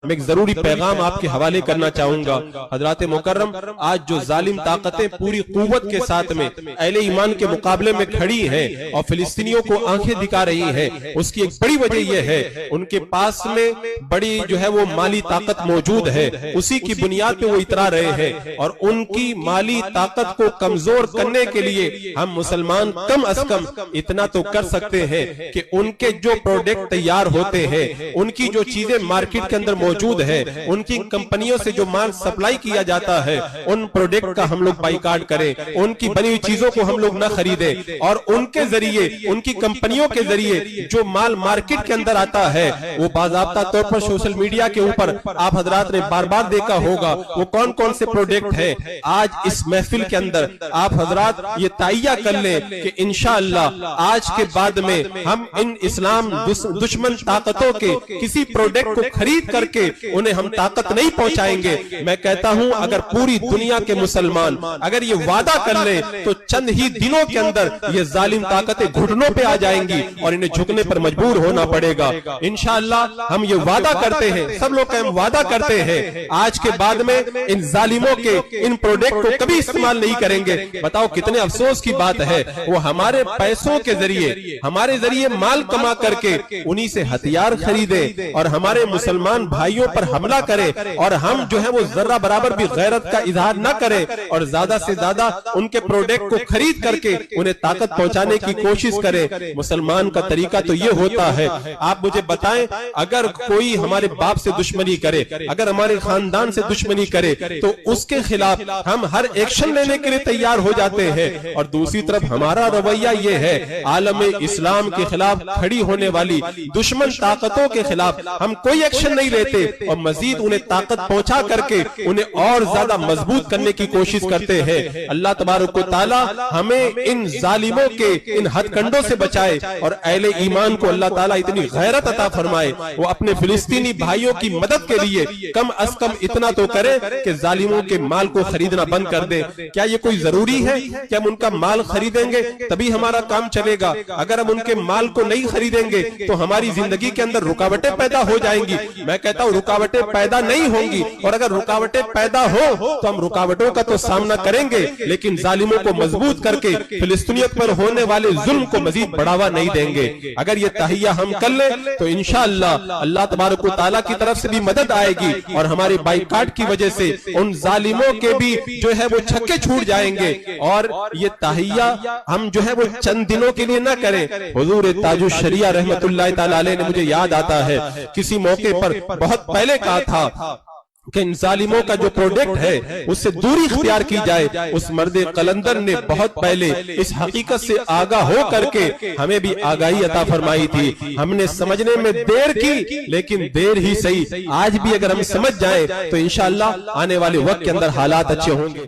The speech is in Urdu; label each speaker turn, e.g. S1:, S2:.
S1: میں ایک ضروری پیغام آپ کے حوالے کرنا چاہوں گا۔ حضرات مکرم، آج جو ظالم طاقتیں پوری قوت کے ساتھ میں اہل ایمان کے مقابلے میں کھڑی ہیں اور فلسطینیوں کو آنکھیں دکھا رہی ہیں، اس کی ایک بڑی وجہ یہ ہے ان کے پاس میں بڑی جو ہے وہ مالی طاقت موجود ہے، اسی کی بنیاد پہ وہ اترا رہے ہیں، اور ان کی مالی طاقت کو کمزور کرنے کے لیے ہم مسلمان کم از کم اتنا تو کر سکتے ہیں کہ ان کے جو پروڈکٹ تیار ہوتے ہیں، ان کی جو چیزیں مارکیٹ کے اندر موجود ہے، ان کی کمپنیوں سے جو مال سپلائی کیا جاتا ہے، ان پروڈکٹ کا ہم لوگ بائیکاٹ کریں، ان کی بنی ہوئی چیزوں کو ہم لوگ نہ خریدیں، اور ان کے ذریعے، ان کی کمپنیوں کے ذریعے جو مال مارکیٹ کے اندر آتا ہے وہ باضابطہ طور پر سوشل میڈیا کے اوپر آپ حضرات نے بار بار دیکھا ہوگا وہ کون کون سے پروڈکٹ ہیں۔ آج اس محفل کے اندر آپ حضرات یہ تائیہ کر لیں کہ انشاءاللہ آج کے بعد میں ہم ان اسلام دشمن طاقتوں کے کسی پروڈکٹ کو خرید کر کے انہیں ہم طاقت نہیں پہنچائیں گے۔ میں کہتا ہوں اگر پوری دنیا کے مسلمان اگر یہ وعدہ کر لیں تو چند ہی دنوں کے اندر یہ ظالم طاقتیں گھٹنوں پہ آ جائیں گی اور انہیں جھکنے پر مجبور ہونا پڑے گا۔ انشاءاللہ ہم یہ وعدہ کرتے ہیں، سب لوگ ہم وعدہ کرتے ہیں آج کے بعد میں ان ظالموں کے ان پروڈکٹ کو کبھی استعمال نہیں کریں گے۔ بتاؤ کتنے افسوس کی بات ہے، وہ ہمارے پیسوں کے ذریعے، ہمارے ذریعے مال کما کر کے انہی سے ہتھیار خریدیں اور ہمارے مسلمان بھائیوں پر حملہ کرے، اور ہم جو ہے وہ ذرہ برابر بھی غیرت کا اظہار نہ کریں اور زیادہ سے زیادہ ان کے پروڈکٹ کو خرید کر کے انہیں طاقت پہنچانے کی کوشش کریں۔ مسلمان کا طریقہ تو یہ ہوتا ہے، آپ مجھے بتائیں اگر کوئی ہمارے باپ سے دشمنی کرے، اگر ہمارے خاندان سے دشمنی کرے تو اس کے خلاف ہم ہر ایکشن لینے کے لیے تیار ہو جاتے ہیں، اور دوسری طرف ہمارا رویہ یہ ہے عالم اسلام کے خلاف کھڑی ہونے والی دشمن طاقتوں کے خلاف ہم کوئی ایکشن نہیں لیتے اور مزید انہیں طاقت پہنچا کر کے انہیں اور زیادہ مضبوط کرنے کی کوشش کرتے ہیں۔ اللہ تبارک و تعالی ہمیں ان ظالموں کے ان ہتھ کنڈوں سے بچائے اور اہل ایمان کو اللہ تعالی اتنی غیرت عطا فرمائے وہ اپنے فلسطینی بھائیوں کی مدد کے لیے کم از کم اتنا تو کرے کہ ظالموں کے مال کو خریدنا بند کر دیں۔ کیا یہ کوئی ضروری ہے کہ ہم ان کا مال خریدیں گے تبھی ہمارا کام چلے گا؟ اگر ہم ان کے مال کو نہیں خریدیں گے تو ہماری زندگی کے اندر رکاوٹیں پیدا ہو جائیں گی۔ میں کہتا ہوں رکاوٹیں پیدا نہیں ہوں گی، اور اگر رکاوٹیں پیدا ہو تو ہم رکاوٹوں کا تو سامنا کریں گے، لیکن ظالموں کو مضبوط کر کے فلسطینیت پر ہونے والے ظلم کو مزید بڑھاوا نہیں دیں گے۔ اگر یہ تہیہ ہم کر لیں تو انشاءاللہ اللہ تبارک و تعالیٰ کی طرف سے بھی مدد آئے گی، اور ہمارے بائیکاٹ کی وجہ سے ان ظالموں کے بھی جو ہے وہ چھکے چھوٹ جائیں گے۔ اور یہ تہیہ ہم جو ہے وہ چند دنوں کے لیے نہ کریں۔ حضور تاج الشریعہ رحمت اللہ تعالیٰ علیہ نے مجھے یاد آتا ہے کسی موقع پر بہت پہلے کہا تھا کہ ان ظالموں کا جو پروڈکٹ ہے اس سے دوری اختیار کی جائے۔ اس مرد قلندر نے بہت پہلے اس حقیقت سے آگاہ ہو کر کے ہمیں بھی آگاہی عطا فرمائی تھی۔ ہم نے سمجھنے میں دیر کی، لیکن دیر ہی صحیح، آج بھی اگر ہم سمجھ جائیں تو انشاءاللہ آنے والے وقت کے اندر حالات اچھے ہوں گے۔